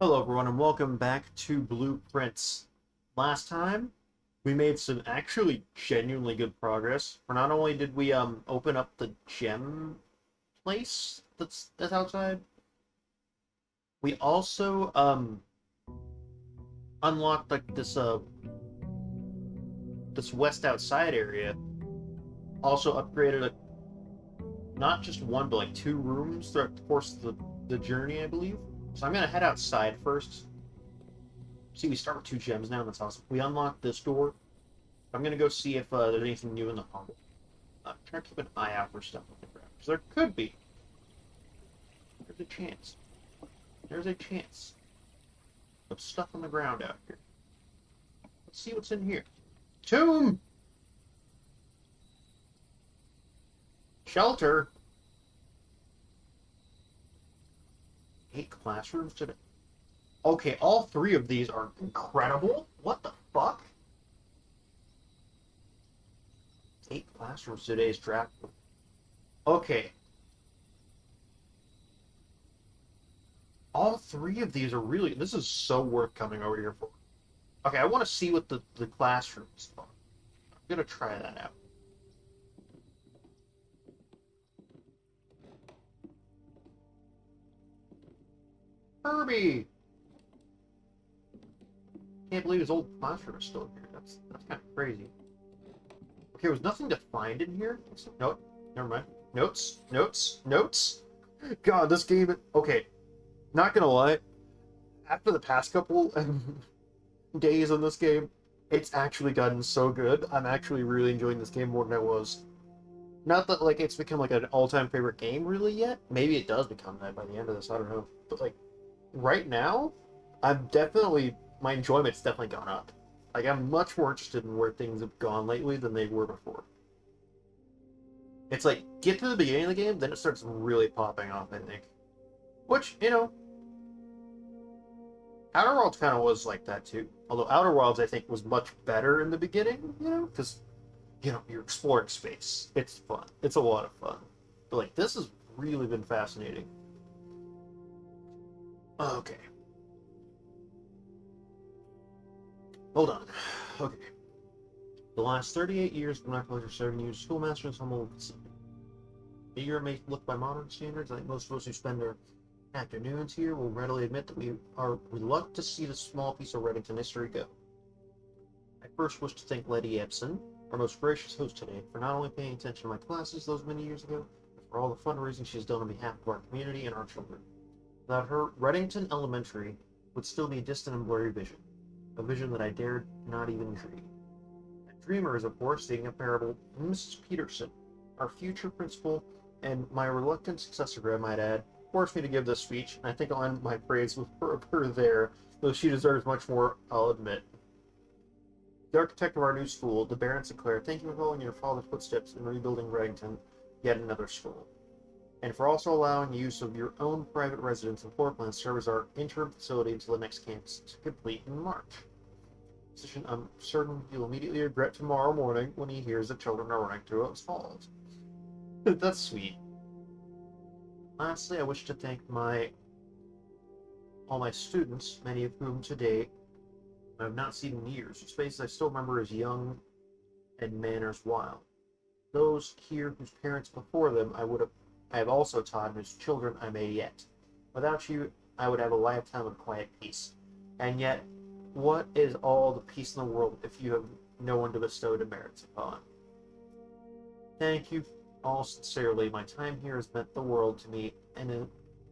Hello everyone and welcome back to Blueprints. Last time we made some actually genuinely good progress. For not only did we open up the gem place that's outside, we also unlocked like this west outside area. Also upgraded not just one but like two rooms throughout the course of the journey, I believe. So I'm gonna head outside first. See, we start with two gems now. That's awesome. We unlocked this door. I'm gonna go see if there's anything new in the hall. I'm trying to keep an eye out for stuff on the ground. Because there could be. There's a chance. There's a chance of stuff on the ground out here. Let's see what's in here. Tomb! Shelter! 8 classrooms today. Okay, all 3 of these are incredible. What the fuck? 8 classrooms today's draft. Okay. All 3 of these are really... This is so worth coming over here for. Okay, I want to see what the classrooms are. I'm going to try that out. Herbie! Can't believe his old classroom is still here. That's kind of crazy. Okay, there was nothing to find in here. Nope. Never mind. Notes. Notes. Notes. God, this game... Okay. Not gonna lie. After the past couple days in this game, it's actually gotten so good. I'm actually really enjoying this game more than I was. Not that, like, it's become, like, an all-time favorite game really yet. Maybe it does become that by the end of this. I don't know. But, like, right now, I'm definitely... My enjoyment's definitely gone up. Like, I'm much more interested in where things have gone lately than they were before. It's like, get to the beginning of the game, then it starts really popping off, I think. Which, you know, Outer Worlds kind of was like that, too. Although Outer Worlds, I think, was much better in the beginning, you know? Because, you know, you're exploring space. It's fun. It's a lot of fun. But, like, this has really been fascinating. Okay. Hold on. Okay. The last 38 years, my college are serving you as schoolmaster in some old facility. A year may look by modern standards. I think most of us who spend our afternoons here will readily admit that we are reluctant to see this small piece of Reddington history go. I first wish to thank Lady Epson, our most gracious host today, for not only paying attention to my classes those many years ago, but for all the fundraising she has done on behalf of our community and our children. Without her, Reddington Elementary would still be a distant and blurry vision, a vision that I dared not even dream. A dreamer is, of course, the incomparable Mrs. Peterson, our future principal, and my reluctant successor, I might add, forced me to give this speech, and I think I'll end my praise with her there, though she deserves much more, I'll admit. The architect of our new school, the Baron Sinclair, thank you for following your father's footsteps in rebuilding Reddington, yet another school. And for also allowing use of your own private residence and floor plans to serve as our interim facility until the next campus is complete in March. Decision I'm certain you'll immediately regret tomorrow morning when he hears that children are running through his halls. That's sweet. Lastly, I wish to thank all my students, many of whom today I have not seen in years, whose faces I still remember as young and manners wild. Those here whose parents before them I have also taught, whose children I may yet. Without you, I would have a lifetime of quiet peace. And yet, what is all the peace in the world if you have no one to bestow demerits upon? Thank you all sincerely. My time here has meant the world to me, and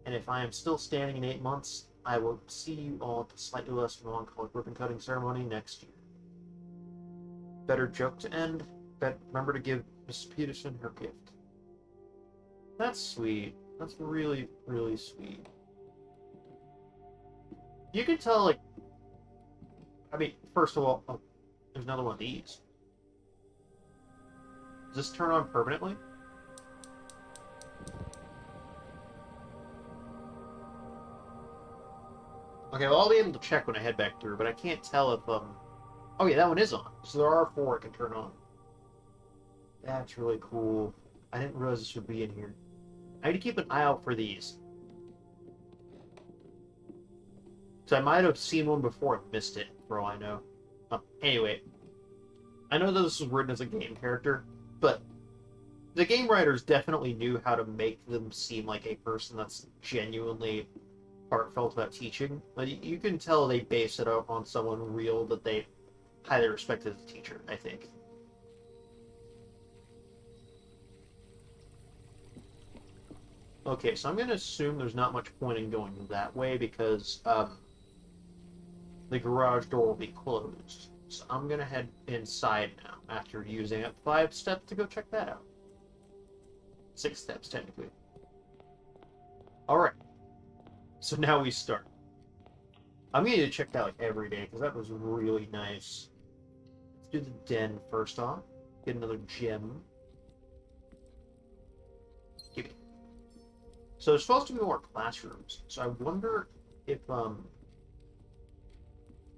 if I am still standing in 8 months, I will see you all at the slightly less melancholic ribbon-cutting ceremony next year. Better joke to end, but remember to give Mrs. Peterson her gift. That's sweet. That's really, really sweet. You can tell, like, I mean, first of all, oh, there's another one of these. Does this turn on permanently? Okay, well, I'll be able to check when I head back through, but I can't tell if, Oh yeah, that one is on. So there are 4 I can turn on. That's really cool. I didn't realize this would be in here. I need to keep an eye out for these. So I might have seen one before and missed it, for all I know. Anyway, I know that this was written as a game character, but the game writers definitely knew how to make them seem like a person that's genuinely heartfelt about teaching. Like, you can tell they base it up on someone real that they highly respected as a teacher, I think. Okay, so I'm going to assume there's not much point in going that way because the garage door will be closed. So I'm going to head inside now after using up 5 steps to go check that out. 6 steps, technically. Alright. So now we start. I'm going to check that like every day because that was really nice. Let's do the den first off. Get another gem. Give me. So there's supposed to be more classrooms. So I wonder if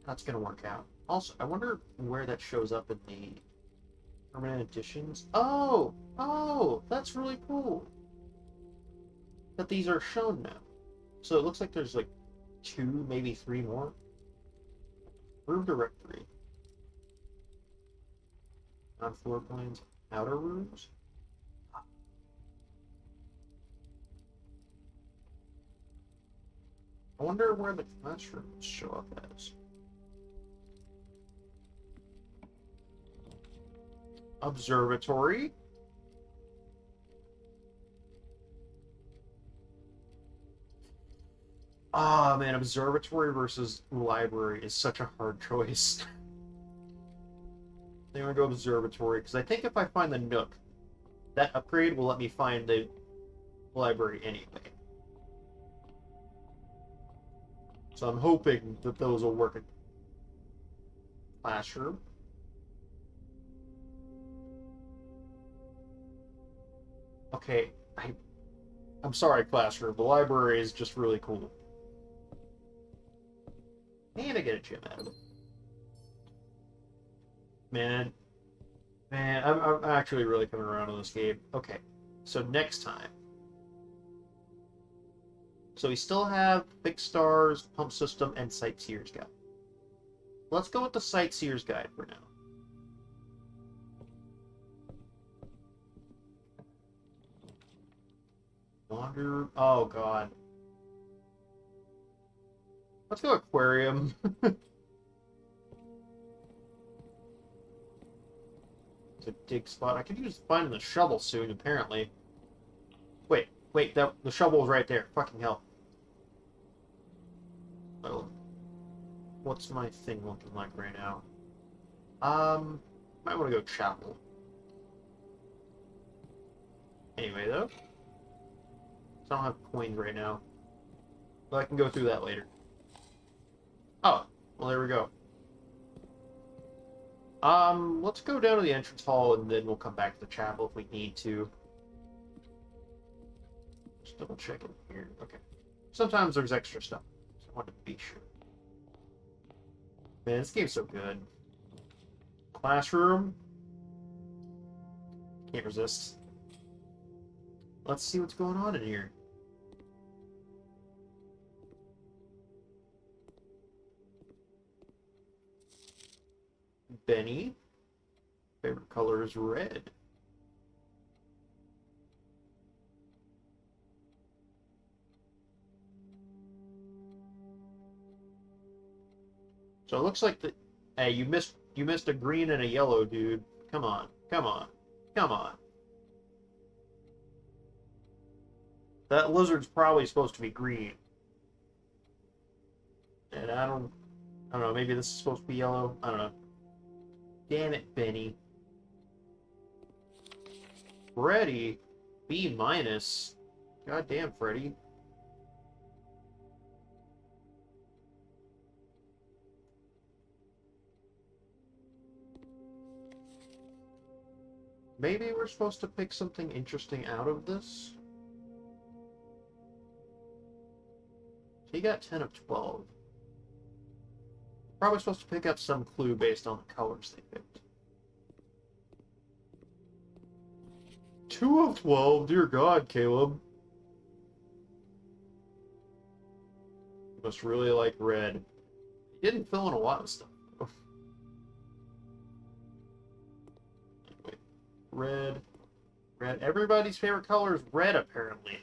that's going to work out. Also, I wonder where that shows up in the permanent additions. Oh, that's really cool. That these are shown now. So it looks like there's like 2, maybe 3 more. Room directory. On floor plans, outer rooms. I wonder where the classrooms show up as. Observatory. Ah, man, observatory versus library is such a hard choice. I'm gonna go observatory, because I think if I find the Nook, that upgrade will let me find the library anyway. So I'm hoping that those will work. Classroom. Okay, I'm sorry, classroom. The library is just really cool. And I get a gem out of it. Man, I'm actually really coming around on this game. Okay, so next time. So we still have Fixed Stars, Pump System, and Sightseer's Guide. Let's go with the Sightseer's Guide for now. Wander... Oh, God. Let's go aquarium. It's a dig spot. I could use finding the shovel soon, apparently. Wait, the shovel was right there. Fucking hell. Oh. What's my thing looking like right now? Might want to go chapel. Anyway, though. I don't have coins right now. But I can go through that later. Oh, well, there we go. Let's go down to the entrance hall, and then we'll come back to the chapel if we need to. Just double check it here. Okay. Sometimes there's extra stuff, so I want to be sure. Man, this game's so good. Classroom. Can't resist. Let's see what's going on in here. Benny. Favorite color is red. So it looks like hey, you missed a green and a yellow, dude. Come on. That lizard's probably supposed to be green. And I don't know, maybe this is supposed to be yellow. I don't know. Damn it, Benny. Freddy? B-. God damn, Freddy. Maybe we're supposed to pick something interesting out of this? He got 10 of 12. Probably supposed to pick up some clue based on the colors they picked. 2 of 12? Dear God, Caleb. Must really like red. He didn't fill in a lot of stuff. Anyway, red. Red. Everybody's favorite color is red, apparently.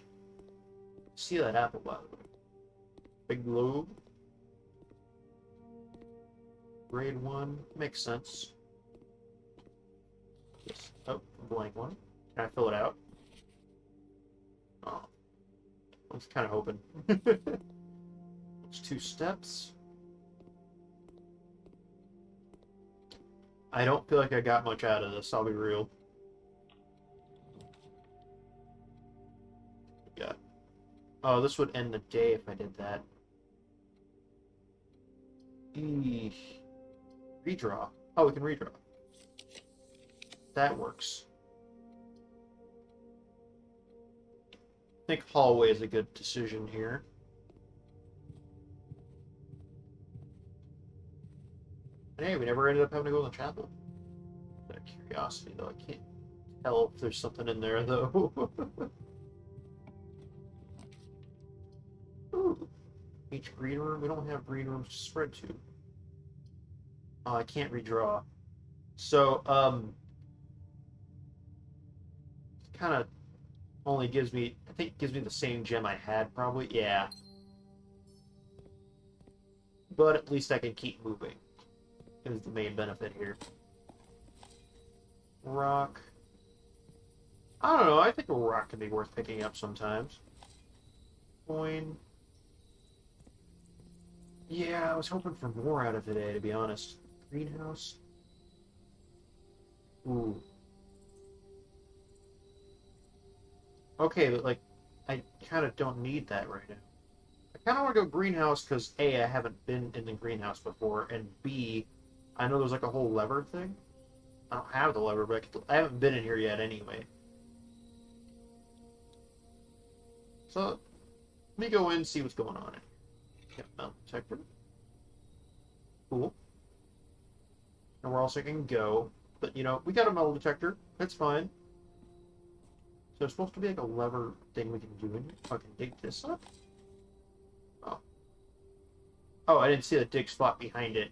See that apple, by the way. Big globe. Grade 1. Makes sense. Yes. Oh, blank one. Can I fill it out? Oh. I was kind of hoping. It's 2 steps. I don't feel like I got much out of this, I'll be real. Yeah. Oh, this would end the day if I did that. Eesh. Redraw. Oh, we can redraw. That works. I think hallway is a good decision here. And hey, we never ended up having to go in the chapel. Out of curiosity, though, I can't tell if there's something in there, though. Ooh. Each green room? We don't have green rooms to spread to. Oh, I can't redraw. So, kind of only gives me, I think it gives me the same gem I had, probably. Yeah. But at least I can keep moving. Is the main benefit here. Rock. I don't know, I think a rock can be worth picking up sometimes. Coin. Yeah, I was hoping for more out of today, to be honest. Greenhouse. Ooh. Okay, but like, I kind of don't need that right now. I kind of want to go greenhouse because A, I haven't been in the greenhouse before, and B, I know there's like a whole lever thing. I don't have the lever, but I haven't been in here yet anyway. So, let me go in and see what's going on in here. Yep, metal detector. Cool. And where else I can go. But, you know, we got a metal detector. That's fine. So it's supposed to be like a lever thing we can do in here. I can dig this up. Oh. Oh, I didn't see the dig spot behind it.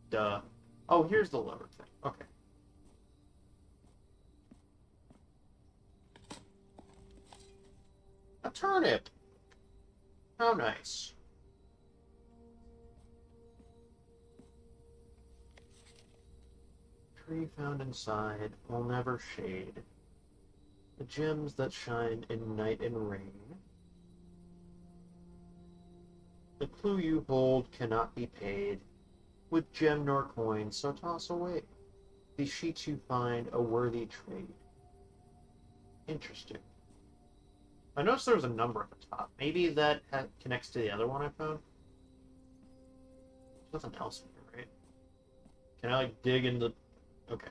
Duh. Oh, here's the lever thing. Okay. A turnip. How nice. Tree found inside will never shade. The gems that shine in night and rain. The clue you hold cannot be paid with gem nor coin, so toss away. These sheets you find a worthy trade. Interesting. I noticed there was a number at the top. Maybe that connects to the other one I found. There's nothing else in here, right? Can I, like, dig in the... Okay.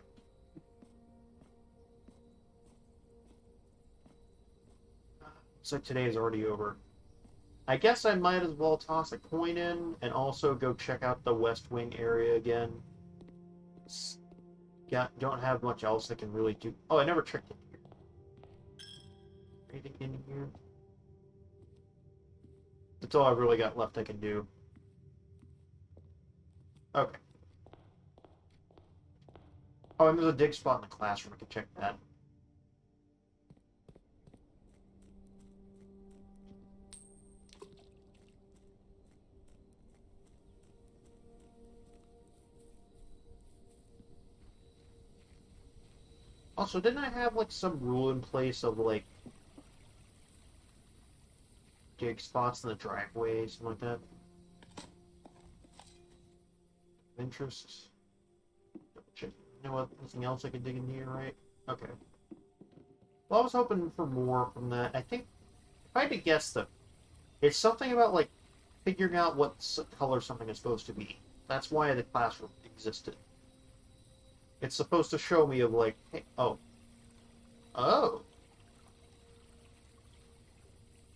Looks like today is already over. I guess I might as well toss a coin in and also go check out the West Wing area again. Don't have much else I can really do. Oh, I never checked it here. Anything in here? That's all I've really got left I can do. Okay. Oh, and there's a dig spot in the classroom. I can check that. Also, didn't I have, like, some rule in place of, like, dig spots in the driveway, something like that? Interest? Check. You know what? Nothing else I could dig in here, right? Okay. Well, I was hoping for more from that. I think, if I had to guess, though, it's something about, like, figuring out what color something is supposed to be. That's why the classroom existed. It's supposed to show me of, like, hey, oh. Oh.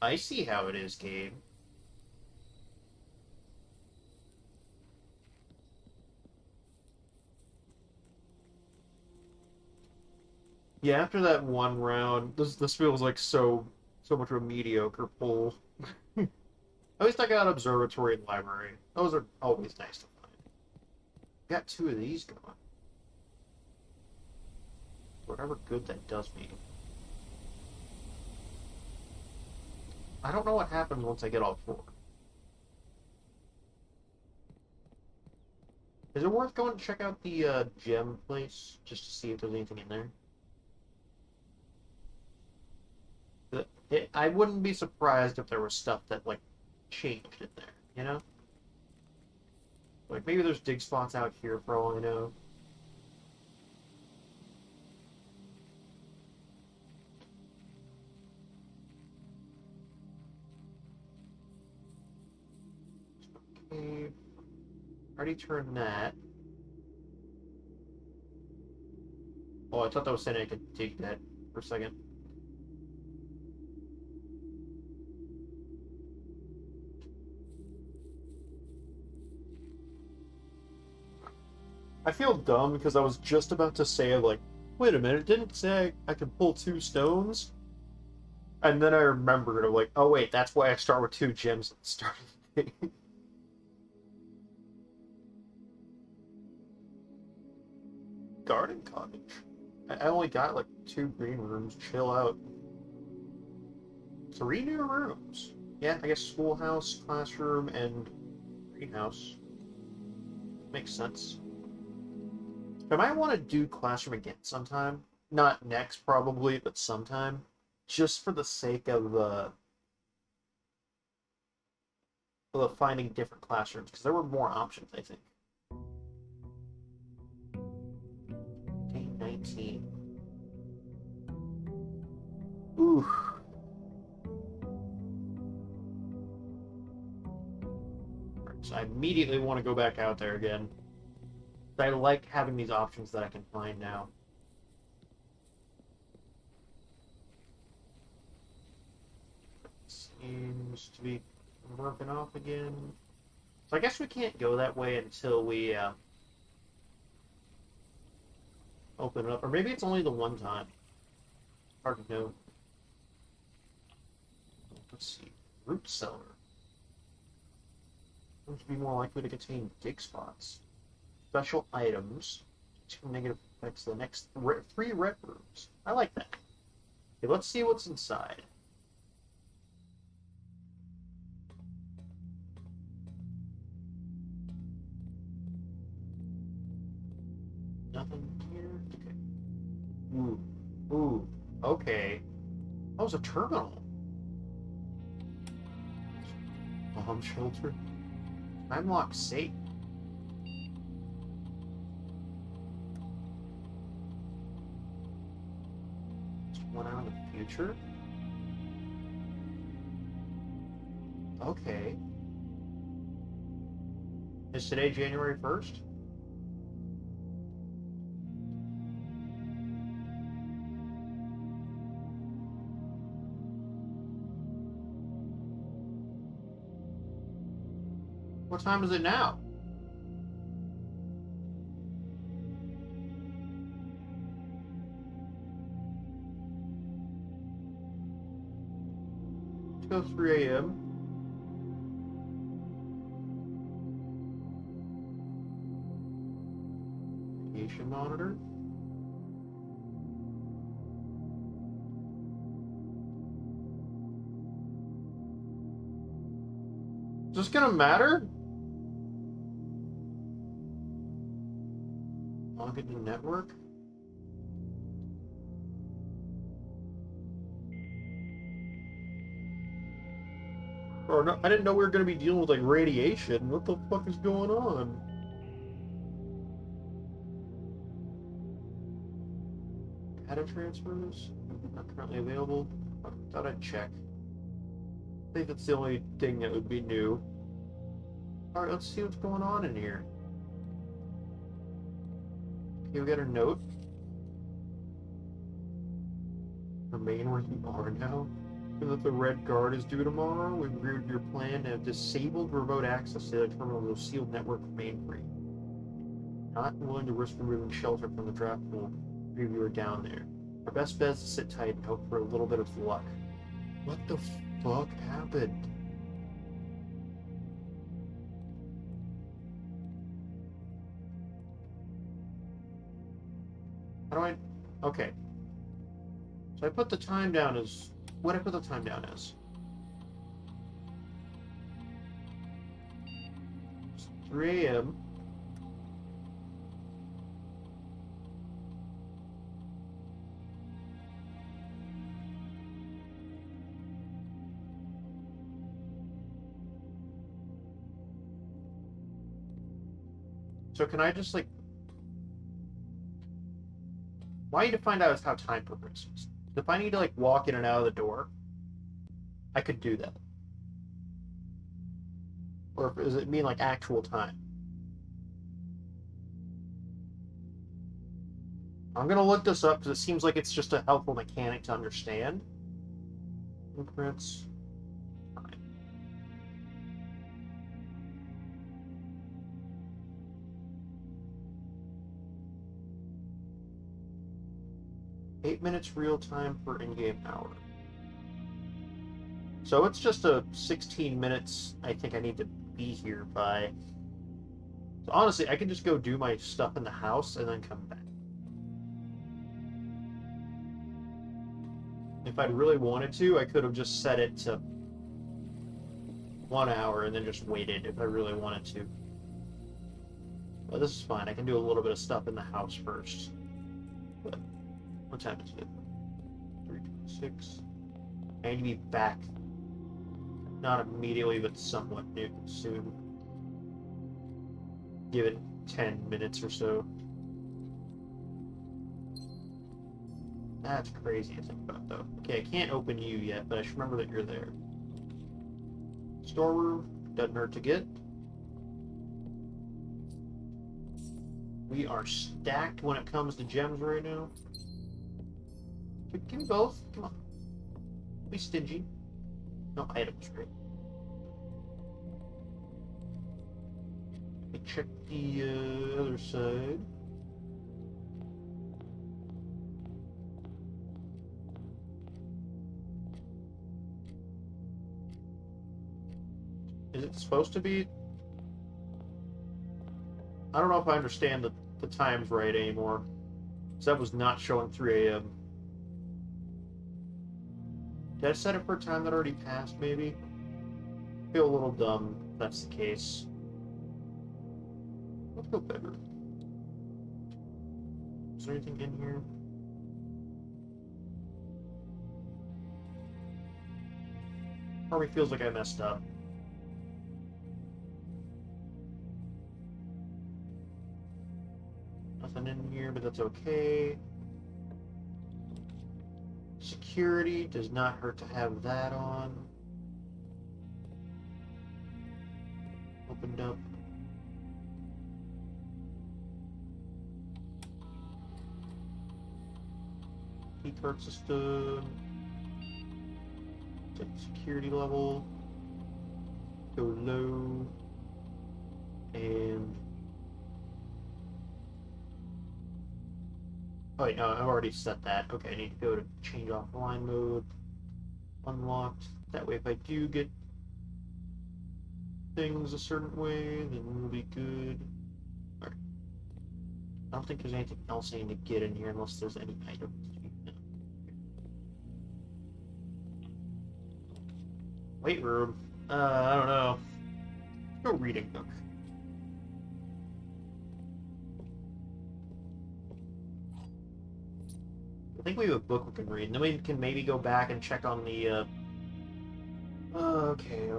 I see how it is, game. Yeah, after that one round, this feels like so much of a mediocre pull. At least I got observatory and library. Those are always nice to find. Got 2 of these going. Whatever good that does me. I don't know what happens once I get all 4. Is it worth going to check out the gem place just to see if there's anything in there? I wouldn't be surprised if there was stuff that, like, changed in there, you know? Like, maybe there's dig spots out here for all I know. Okay. Already turned that. Oh, I thought that was saying I could dig that for a second. I feel dumb because I was just about to say, like, wait a minute, didn't it say I could pull 2 stones? And then I remembered, I'm like, oh wait, that's why I start with 2 gems at the start of the game. Garden cottage. I only got like 2 green rooms. Chill out. 3 new rooms. Yeah, I guess schoolhouse, classroom, and greenhouse. Makes sense. I might want to do classroom again sometime. Not next, probably, but sometime. Just for the sake of finding different classrooms, because there were more options, I think. Day 19. Ooh. So I immediately want to go back out there again. I like having these options that I can find now. Seems to be working off again. So I guess we can't go that way until we open it up. Or maybe it's only the one time. Hard to know. Let's see. Root cellar. Seems to be more likely to contain dig spots. Special items. 2 negative effects. The next 3 red rooms. I like that. Okay, let's see what's inside. Nothing here. Okay. Ooh. Ooh. Okay. That was a terminal. Bomb shelter. Time lock safe. One out in the future? Okay. Is today January 1st? What time is it now? Till 3 a.m. Radiation monitor. Is this gonna matter? Log into network. Or no, I didn't know we were going to be dealing with, like, radiation. What the fuck is going on? Data transfers? Not currently available. I thought I'd check. I think that's the only thing that would be new. Alright, let's see what's going on in here. Okay, we got a note. Remain where you are now. That the Red Guard is due tomorrow. We've agreed with your plan to have disabled remote access to the terminal of the sealed network remain free. Not willing to risk removing shelter from the draft pool. Three of you are down there. Our best bet is to sit tight and hope for a little bit of luck. What the fuck happened? How do I... Okay. So I put the time down as... What did I put the time down as? It's 3 a.m. So can I just, like... Why you to find out is how time progresses. If I need to, like, walk in and out of the door, I could do that. Or does it mean, like, actual time? I'm gonna look this up because it seems like it's just a helpful mechanic to understand. Blueprints. Time. Eight minutes real time per in-game hour. So it's just a 16 minutes I think I need to be here by. So honestly, I can just go do my stuff in the house and then come back. If I'd really wanted to, I could have just set it to 1 hour and then just waited if I really wanted to. But this is fine. I can do a little bit of stuff in the house first. But what time is it? 3:26. I need to be back. Not immediately, but somewhat soon. Give it 10 minutes or so. That's crazy to think about, though. Okay, I can't open you yet, but I should remember that you're there. Storeroom. Doesn't hurt to get. We are stacked when it comes to gems right now. Give me both. Come on. Don't be stingy. No items, right? Let me check the other side. Is it supposed to be? I don't know if I understand the times right anymore. Because that was not showing 3 a.m. Did I set it for a time that already passed, maybe? I feel a little dumb if that's the case. Let's go better. Is there anything in here? Probably feels like I messed up. Nothing in here, but that's okay. Security does not hurt to have that on. Opened up. Keycard system. Check security level. Go low. And oh wait, no, I've already set that. Okay, I need to go to change offline mode. Unlocked. That way if I do get things a certain way, then we'll be good. Alright. I don't think there's anything else I need to get in here unless there's any items. Weight room. I don't know. Let's go reading book. I think we have a book we can read, and then we can maybe go back and check on the, okay.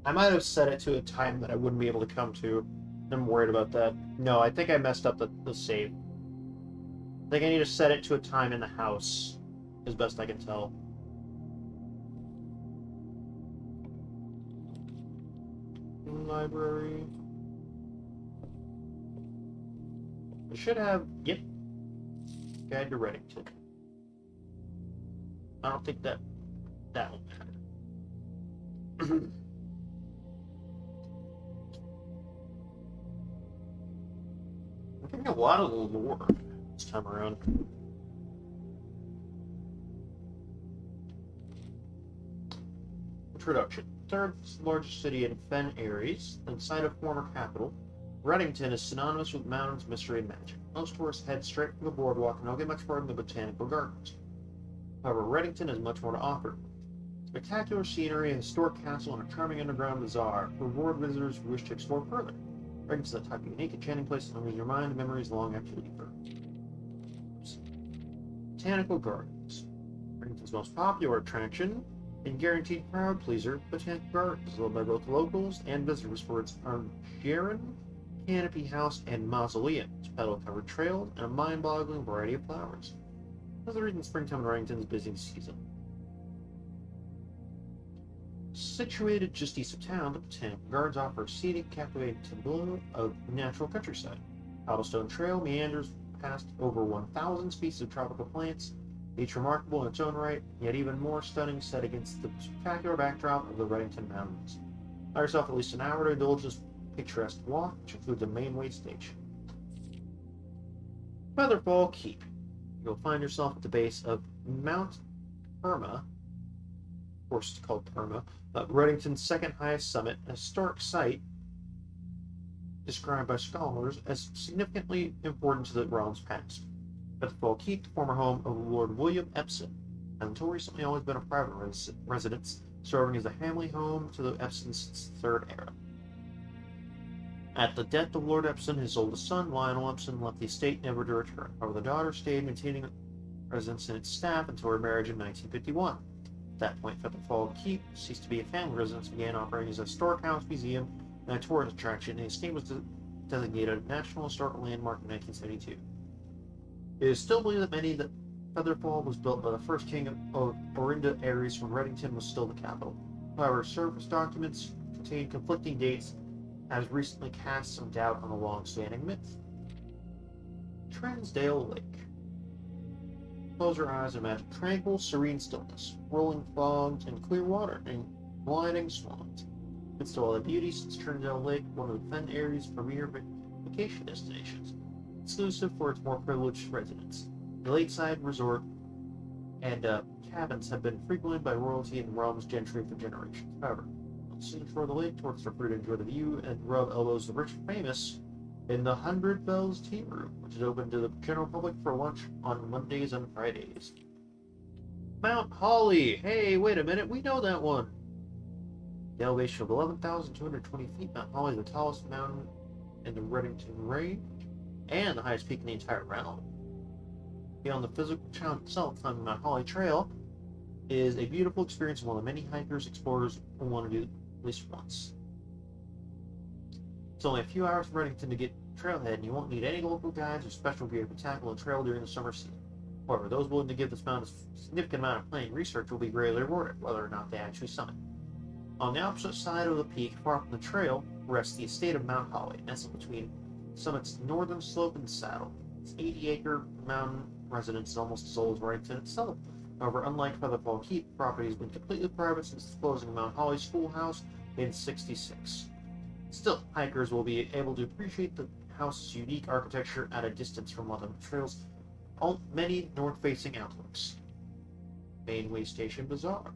I might have set it to a time that I wouldn't be able to come to. I'm worried about that. No, I think I messed up the save. I think I need to set it to a time in the house, as best I can tell. Library. I should have... Yep. Guide to Reddington. I don't think that will matter. I'm getting a lot of lore this time around. Introduction. Third largest city in Fen Ares, then site of former capital. Reddington is synonymous with mountains, mystery, and magic. Most tourists head straight from the boardwalk and don't get much further than the botanical gardens. However, Reddington has much more to offer. Spectacular scenery, a historic castle, and a charming underground bazaar reward visitors who wish to explore further. Reddington is a type of unique, enchanting place that lingers in your mind and memories long after you leave her. Botanical Gardens. Reddington's most popular attraction and guaranteed crowd pleaser, Botanical Gardens is loved by both locals and visitors for its Argyrin canopy house and mausoleum, petal-covered trails, and a mind-boggling variety of flowers. That's the reason springtime in Reddington is busy season. Situated just east of town, the Botanical Gardens offer a scenic, captivating tableau of natural countryside. Cobblestone Trail meanders past over 1,000 species of tropical plants, each remarkable in its own right, yet even more stunning set against the spectacular backdrop of the Reddington Mountains. Allow yourself at least an hour to indulge this picturesque walk, which includes a main way station. Featherfall Keep. You'll find yourself at the base of Mount Irma, of course it's called Irma, Reddington's second highest summit, a historic site described by scholars as significantly important to the realm's past. Featherfall Keep, the former home of Lord William Epsom, has until recently always been a private residence, serving as a family home to the Epsons since the Third Era. At the death of Lord Epsom, his oldest son, Lionel Epsom, left the estate never to return. However, the daughter stayed maintaining residence in its staff until her marriage in 1951. At that point, Featherfall Keep ceased to be a family residence and began operating as a historic house, museum, and a tourist attraction, and the estate was designated a National Historical Landmark in 1972. It is still believed that many that Featherfall was built by the first king of Orinda Aries when Reddington was still the capital. However, service documents contain conflicting dates, has recently cast some doubt on the long-standing myth. Transdale Lake. Close your eyes and imagine tranquil, serene stillness, rolling fogs, and clear water, and gliding swans. Amidst all the beauty, since Transdale Lake, one of the Fen Area's premier vacation destinations, exclusive for its more privileged residents. The lakeside resort and cabins have been frequented by royalty and the realm's gentry for generations. However, on the scenic shore of the lake, tourists are free to enjoy the view and rub elbows with the rich and famous in the 100 Bells Tea Room, which is open to the general public for lunch on Mondays and Fridays. Mount Holly! Hey, wait a minute, we know that one! The elevation of 11,220 feet, Mount Holly is the tallest mountain in the Reddington Range, and the highest peak in the entire realm. Beyond the physical challenge itself, climbing Mount Holly Trail is a beautiful experience and one of the many hikers, explorers will want to do at least once. It's only a few hours from Reddington to get trailhead, and you won't need any local guides or special gear to tackle the trail during the summer season. However, those willing to give this mountain a significant amount of plain research will be greatly rewarded, whether or not they actually summit. On the opposite side of the peak, far from the trail, rests the estate of Mount Holly, nestled between summit's northern slope and saddle. Its 80-acre mountain residence is almost as old as Reddington itself. However, unlike Featherfall Keep, the property has been completely private since the closing of Mount Holly Schoolhouse in '66. Still, hikers will be able to appreciate the house's unique architecture at a distance from one of the trail's many north-facing outlooks. Mainway Station Bazaar.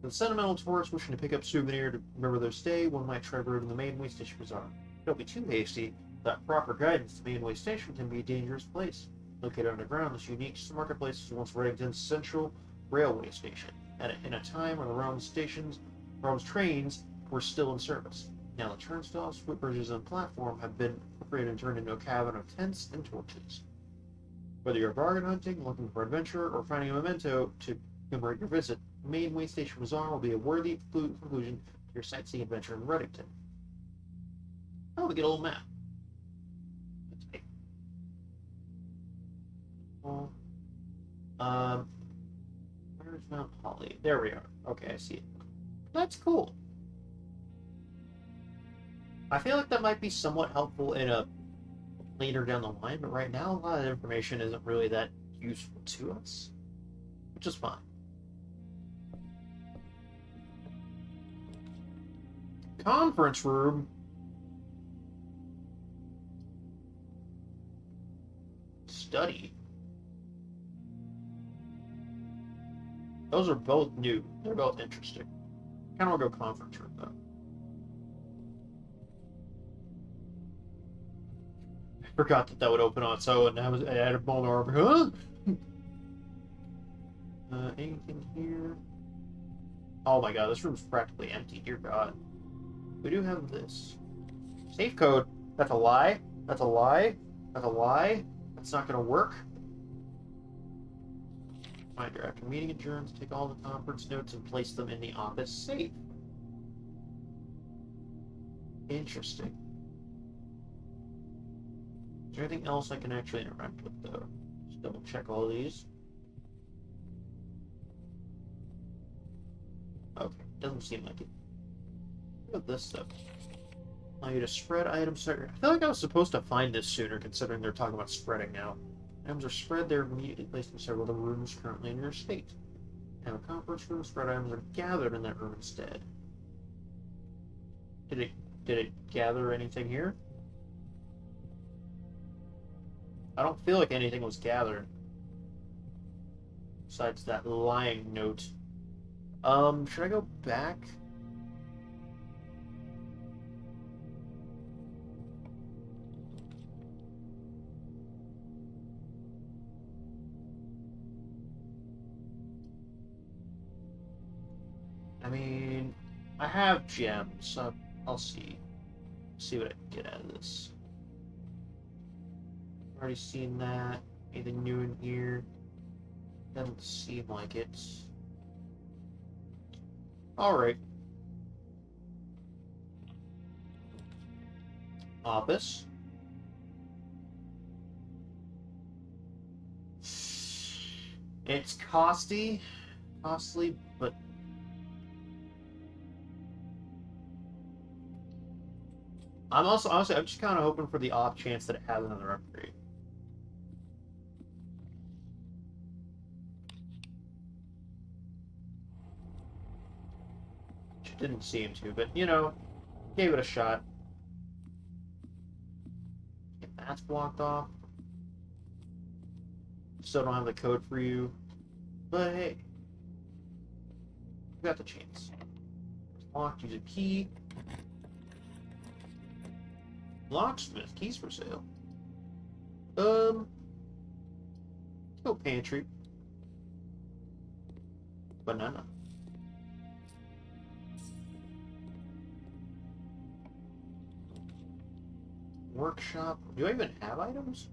For the sentimental tourists wishing to pick up souvenir to remember their stay, one might try road in the Mainway Station Bazaar. Don't be too hasty. Without proper guidance, the Mainway Station can be a dangerous place. Located underground, this unique marketplace was once Reddington's central railway station, in a time when the Rome's trains were still in service. Now the turnstiles, footbridges, and platform have been upgraded and turned into a cabin of tents and torches. Whether you're bargain hunting, looking for adventure, or finding a memento to commemorate your visit, Mainway Station Bazaar will be a worthy conclusion to your sightseeing adventure in Reddington. Oh, we get a little map. Where's Mount Holly? There we are. Okay, I see it. That's cool. I feel like that might be somewhat helpful in a later down the line, but right now a lot of the information isn't really that useful to us, which is fine. Conference room. Study. Those are both new. They're both interesting. Kind of want to go conference room though. Forgot that that would open on its own, and I had a moment where, huh? Anything here? Oh my god, this room's practically empty, dear god. We do have this. Safe code. That's a lie. That's a lie. That's a lie. That's not gonna work. Reminder, after meeting adjourns, take all the conference notes and place them in the office safe. Interesting. Is there anything else I can actually interact with, though? Just double check all these. Okay, doesn't seem like it. What about this stuff? Allow you to spread items. I feel like I was supposed to find this sooner, considering they're talking about spreading now. Items are spread, they're immediately placed in several of the rooms currently in your estate. Have a conference room, spread items are gathered in that room instead. Did it gather anything here? I don't feel like anything was gathered. Besides that lying note. Should I go back? I mean, I have gems, so I'll see. See what I can get out of this. Already seen that. Anything new in here? Doesn't seem like it. Alright. Office. It's costly, but I'm also honestly I'm just kind of hoping for the off chance that it has another upgrade. Which didn't seem to, but you know, gave it a shot. If that's blocked off. Still don't have the code for you. But hey. We got the chance. Locked, use a key. Locksmith, keys for sale. Let's go pantry. Banana. Workshop. Do I even have items?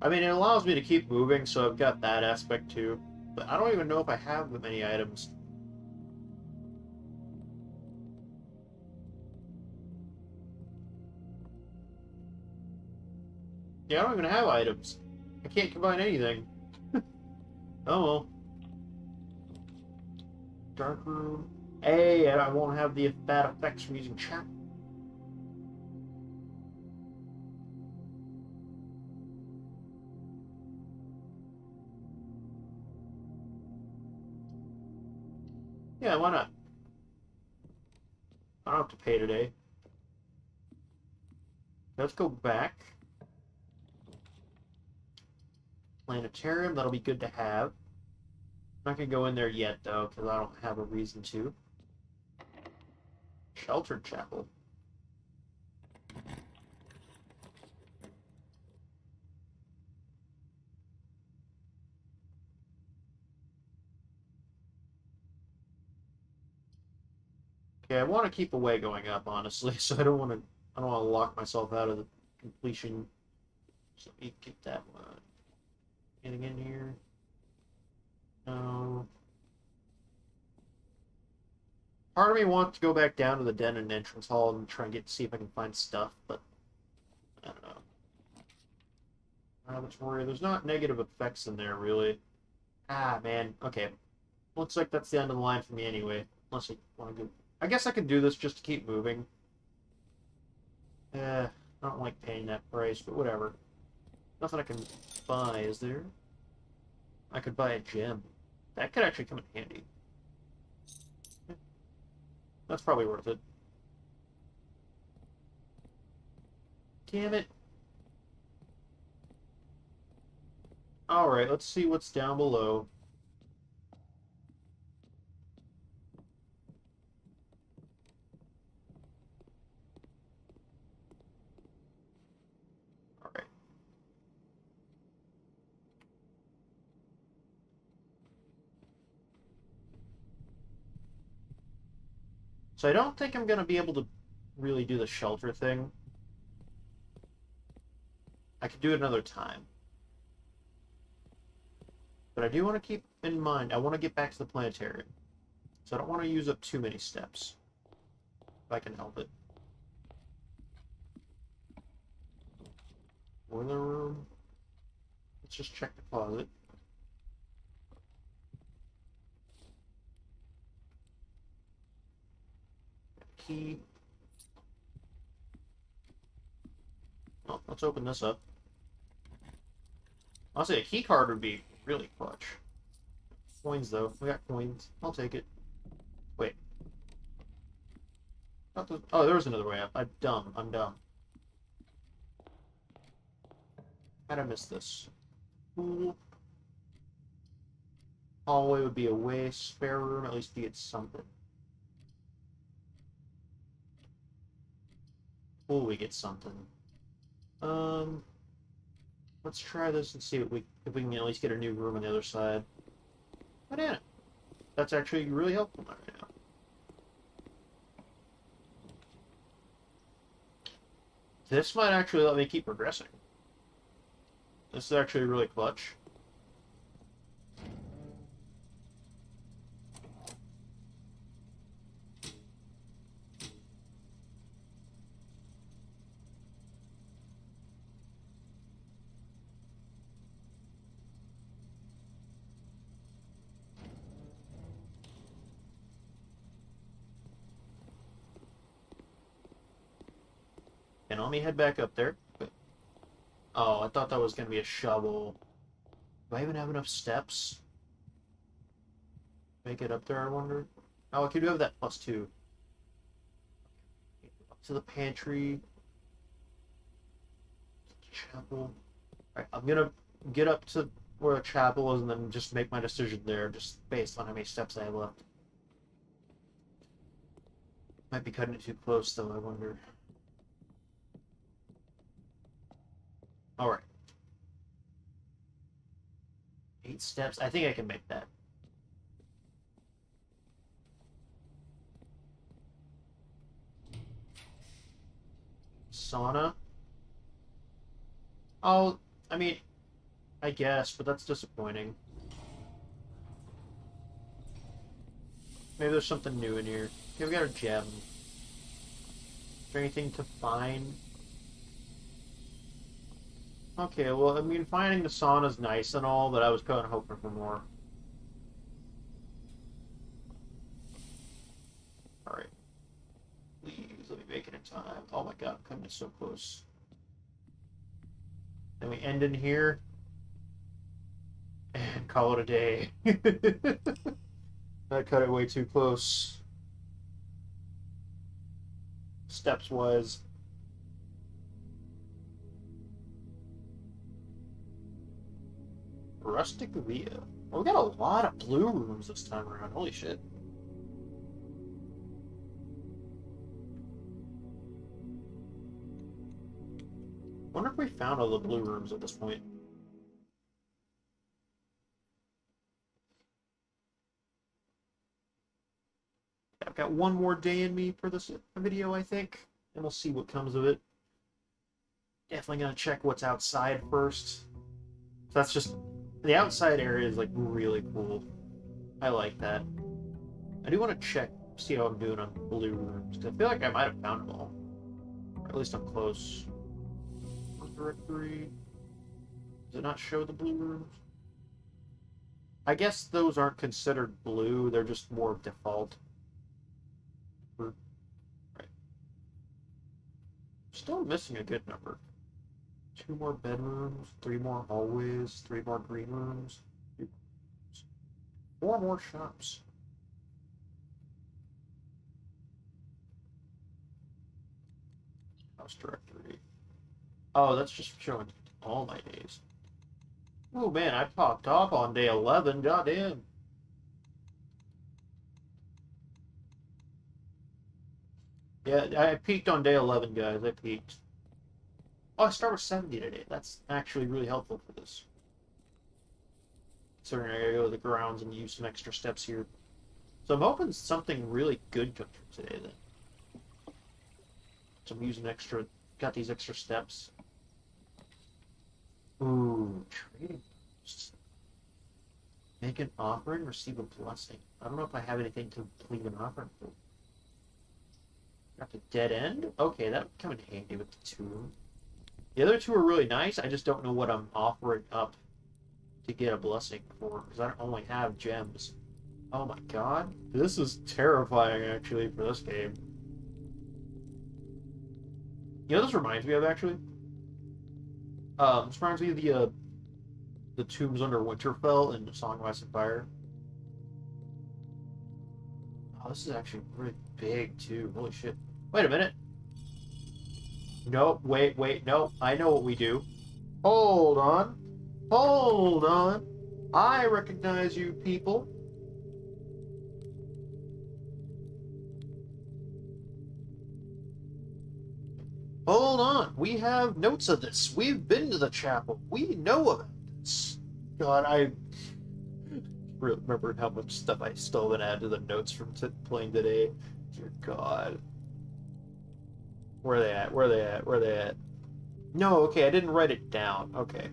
I mean, it allows me to keep moving, so I've got that aspect too. But I don't even know if I have that many items. Yeah, I don't even have items. I can't combine anything. Oh well. Dark room. Hey, and I won't have the bad effects from using chat. Yeah, why not? I don't have to pay today. Let's go back. Planetarium, that'll be good to have. I'm not going to go in there yet, though, because I don't have a reason to. Sheltered Chapel. Okay, I want to keep a way going up, honestly, so I don't want to lock myself out of the completion. So let me get that one. Anything in here? No. Part of me wants to go back down to the den and entrance hall and try and see if I can find stuff, but I don't know. Laboratory. There's not negative effects in there, really. Ah, man. Okay. Looks like that's the end of the line for me anyway. Unless I want to go... I guess I could do this just to keep moving. I don't like paying that price, but whatever. Nothing I can buy, is there? I could buy a gem. That could actually come in handy. That's probably worth it. Damn it. Alright, let's see what's down below. So I don't think I'm going to be able to really do the shelter thing. I could do it another time. But I do want to keep in mind, I want to get back to the planetarium. So I don't want to use up too many steps. If I can help it. Boiler room. Let's just check the closet. Key. Oh, let's open this up. Honestly, a key card would be really clutch. Coins, though. We got coins. I'll take it. Wait. Oh, there was another way up. I'm dumb. I'm dumb. How'd I miss this? Cool. Hallway would be a waste. Spare room, at least you get something. Pool, we get something. Let's try this and see if we can at least get a new room on the other side. Banana. That's actually really helpful right now. This might actually let me keep progressing. This is actually really clutch. And let me head back up there. Oh, I thought that was going to be a shovel. Do I even have enough steps? Make it up there, I wonder? Oh, I could have that +2. Up to the pantry. Chapel. Alright, I'm going to get up to where the chapel is and then just make my decision there, just based on how many steps I have left. Might be cutting it too close, though, I wonder. Alright. 8 steps. I think I can make that. Sauna. Oh, I mean, I guess, but that's disappointing. Maybe there's something new in here. Okay, we got a gem. Is there anything to find? Okay, well, I mean, finding the sauna's nice and all, but I was kind of hoping for more. Alright. Please, let me make it in time. Oh my god, I'm coming so close. Then we end in here. And call it a day. I cut it way too close. Steps-wise. Rustic Via. Well, we got a lot of blue rooms this time around. Holy shit. Wonder if we found all the blue rooms at this point. I've got one more day in me for this video, I think. And we'll see what comes of it. Definitely gonna check what's outside first. So that's just... The outside area is, like, really cool. I like that. I do want to check, see how I'm doing on blue rooms, because I feel like I might have found them all. Or at least I'm close. Directory. Does it not show the blue rooms? I guess those aren't considered blue, they're just more default. Right. Still missing a good number. 2 more bedrooms, 3 more hallways, 3 more green rooms, 4 more shops. House directory. Oh, that's just showing all my days. Oh man, I popped off on day 11, goddamn. Yeah, I peaked on day 11, guys, I peaked. Oh, I start with 70 today. That's actually really helpful for this. Considering I gotta go to the grounds and use some extra steps here. So I'm hoping something really good comes from today then. So I'm using got these extra steps. Ooh, trading posts. Make an offering, receive a blessing. I don't know if I have anything to complete an offering for. Got the dead end? Okay, that would come in handy with the two. The other two are really nice. I just don't know what I'm offering up to get a blessing for, because I don't only have gems. Oh my god. This is terrifying, actually, for this game. You know what this reminds me of, actually? This reminds me of the tombs under Winterfell in Song of Ice and Fire. Oh, this is actually really big, too. Holy shit. Wait a minute. Nope, wait, no. I know what we do. Hold on. Hold on. I recognize you people. Hold on. We have notes of this. We've been to the chapel. We know about this. God, I remember how much stuff I still haven't added to the notes from playing today. Dear God. Where are they at? Where are they at? Where are they at? No, okay, I didn't write it down. Okay.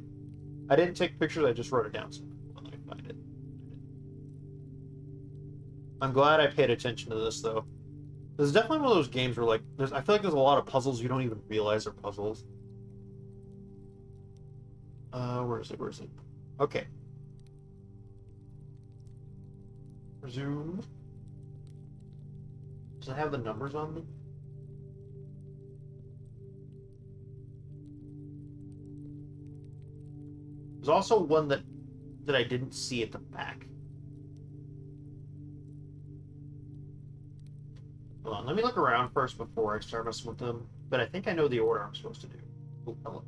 I didn't take pictures, I just wrote it down. So let me find it. I'm glad I paid attention to this, though. This is definitely one of those games where, like, I feel like there's a lot of puzzles you don't even realize are puzzles. Where is it? Where is it? Okay. Resume. Does it have the numbers on them? There's also one that I didn't see at the back. Hold on, let me look around first before I start messing with them. But I think I know the order I'm supposed to do. Oh, hello.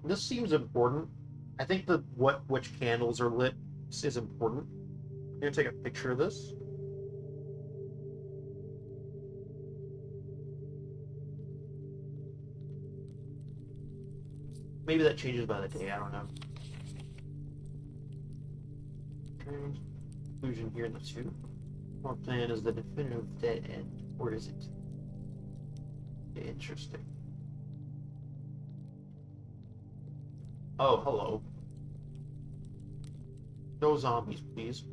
This seems important. I think which candles are lit is important. I'm gonna take a picture of this. Maybe that changes by the day, I don't know. Conclusion here in the two. Our plan is the definitive dead end, or is it? Interesting. Oh, hello. No zombies, please.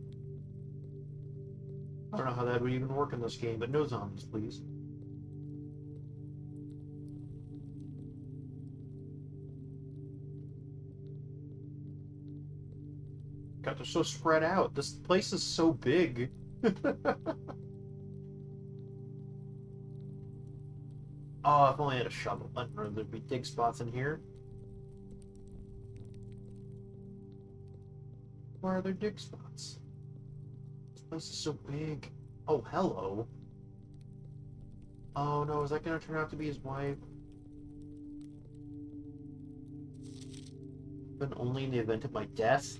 I don't know how that would even work in this game, but no zombies, please. God, they're so spread out. This place is so big. Oh, if only I had a shovel. I don't know, there'd be dig spots in here. Where are there dig spots? This place is so big. Oh, hello. Oh no, is that gonna turn out to be his wife? But only in the event of my death?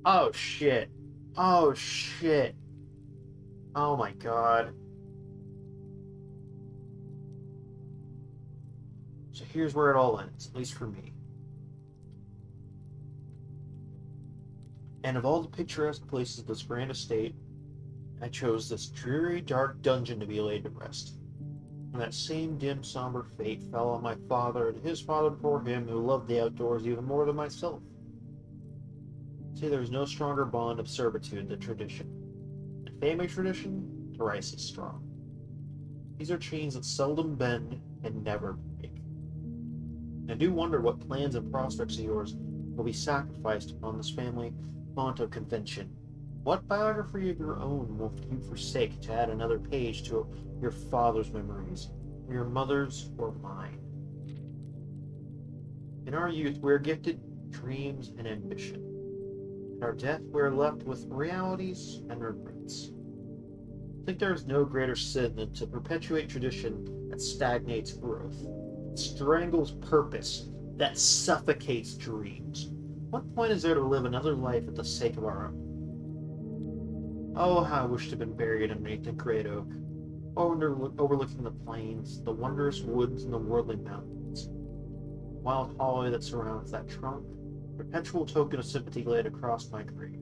Oh shit. Oh shit. Oh my god. So here's where it all ends, at least for me. And of all the picturesque places of this grand estate, I chose this dreary, dark dungeon to be laid to rest. And that same dim, somber fate fell on my father and his father before him, who loved the outdoors even more than myself. See, there is no stronger bond of servitude than tradition. In family tradition, thrice as strong. These are chains that seldom bend and never break. I do wonder what plans and prospects of yours will be sacrificed upon this family font of convention. What biography of your own will you forsake to add another page to your father's memories, or your mother's, or mine? In our youth, we are gifted dreams and ambition. In our death, we are left with realities and regrets. I think there is no greater sin than to perpetuate tradition that stagnates growth, that strangles purpose, that suffocates dreams. What point is there to live another life at the sake of our own? Oh, how I wish to have been buried underneath the great oak, overlooking the plains, the wondrous woods, and the worldly mountains. The wild holly that surrounds that trunk, Perpetual token of sympathy laid across my grave.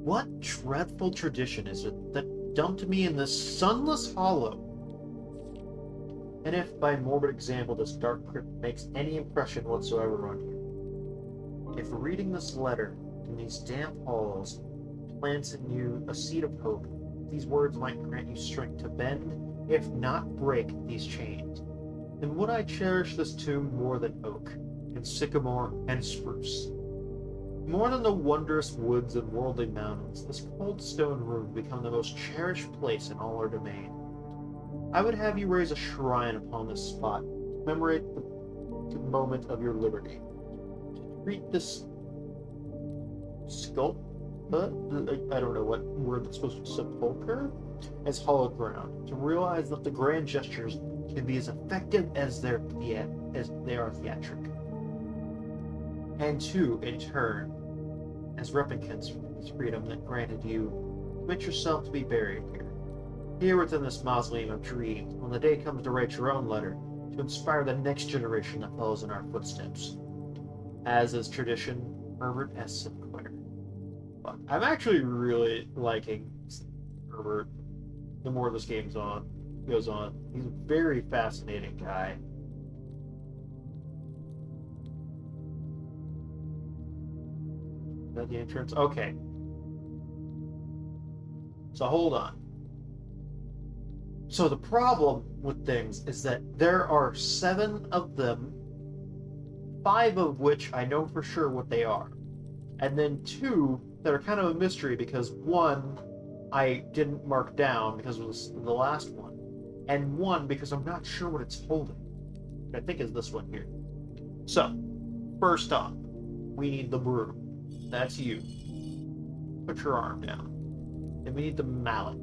What dreadful tradition is it that dumped me in this sunless hollow? And if, by morbid example, this dark crypt makes any impression whatsoever on you, if reading this letter in these damp halls plants in you a seed of hope, these words might grant you strength to bend, if not break, these chains, then would I cherish this tomb more than oak, and sycamore, and spruce. More than the wondrous woods and worldly mountains, this cold stone room become the most cherished place in all our domain. I would have you raise a shrine upon this spot, to commemorate the moment of your liberty. Treat this sculpt, I don't know what word that's supposed to be, sepulcher, as hallowed ground, to realize that the grand gestures can be as effective as they are theatric. And to, in turn, as recompense for this freedom that granted you, commit yourself to be buried here within this mausoleum of dreams, when the day comes to write your own letter, to inspire the next generation that follows in our footsteps. As is tradition, Herbert S. Sinclair. Fuck. I'm actually really liking Herbert the more this goes on. He's a very fascinating guy. Is that the entrance? Okay. So hold on. So the problem with things is that there are 7 of them, 5 of which I know for sure what they are. And then 2 that are kind of a mystery because 1 I didn't mark down because it was the last one. And 1 because I'm not sure what it's holding. I think is this one here. So, first off, we need the broom. That's you. Put your arm down. And we need the mallet.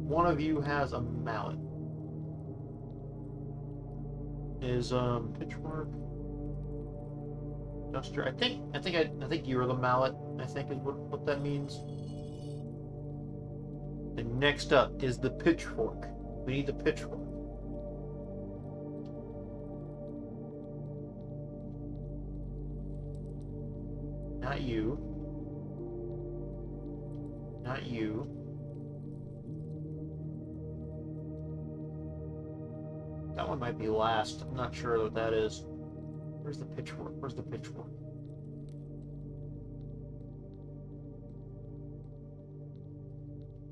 One of you has a mallet. Is pitchfork, duster. I think you're the mallet. I think is what that means. And next up is the pitchfork. We need the pitchfork. Not you. Not you. That one might be last. I'm not sure what that is. Where's the pitchfork? Where's the pitchfork?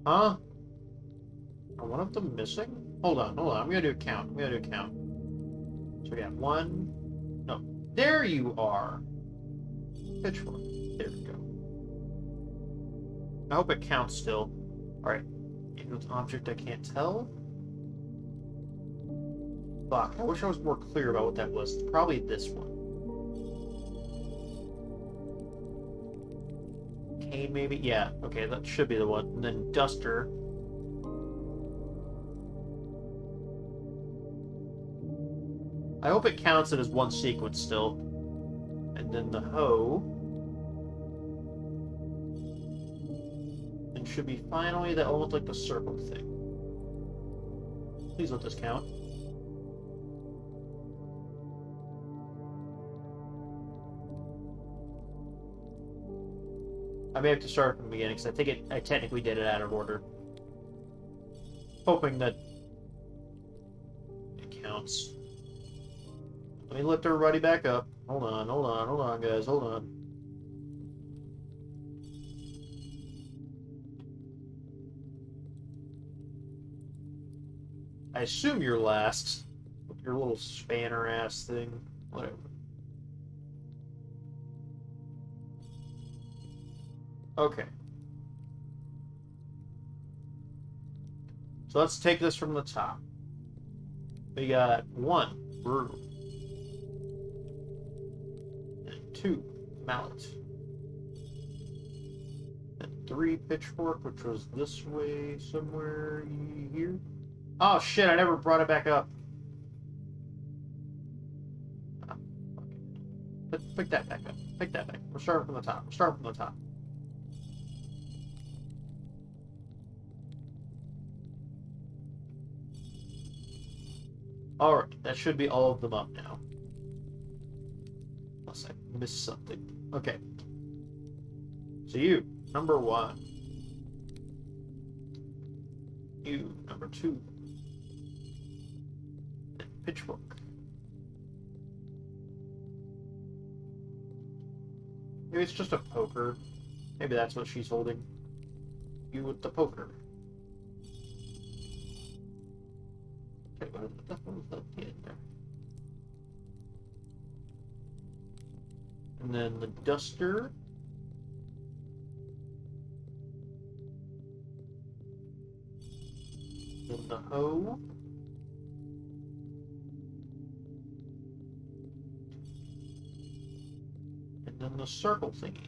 Huh? Are one of them missing? Hold on. I'm gonna do a count. So we got 1. No. There you are. Pitchfork. There we go. I hope it counts still. Alright. It's an object I can't tell. Fuck, I wish I was more clear about what that was. It's probably this one. Cane, maybe? Yeah, okay, that should be the one. And then duster. I hope it counts it as one sequence still. And then the hoe. And should be finally that almost like the circle thing. Please let this count. I may have to start from the beginning because I technically did it out of order. Hoping that it counts. Let me lift everybody back up. Hold on, guys, hold on. I assume you're last. With your little spanner ass thing. Whatever. Okay. So let's take this from the top. We got 1 broom. And 2 mallet. And 3 pitchfork, which was this way somewhere here. Oh shit, I never brought it back up. Oh, okay. Pick that back up. Pick that back. We're starting from the top. Alright, that should be all of them up now. Unless I missed something. Okay. So you, number 1. You, number 2. And pitchfork. Maybe it's just a poker. Maybe that's what she's holding. You with the poker. Okay, what the hell is that in there? And then the duster. Then the hoe. And then the circle thingy, I think.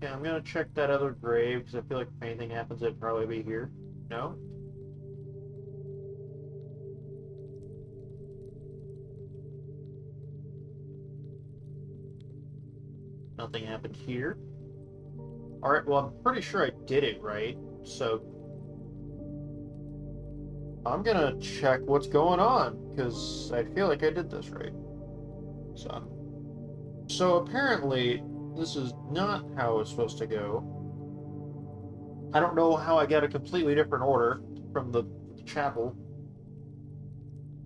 Yeah, I'm gonna check that other grave because I feel like if anything happens, it'd probably be here. No? Nothing happened here. Alright, well, I'm pretty sure I did it right, so I'm gonna check what's going on, because I feel like I did this right. So apparently, this is not how it's supposed to go. I don't know how I got a completely different order from the chapel.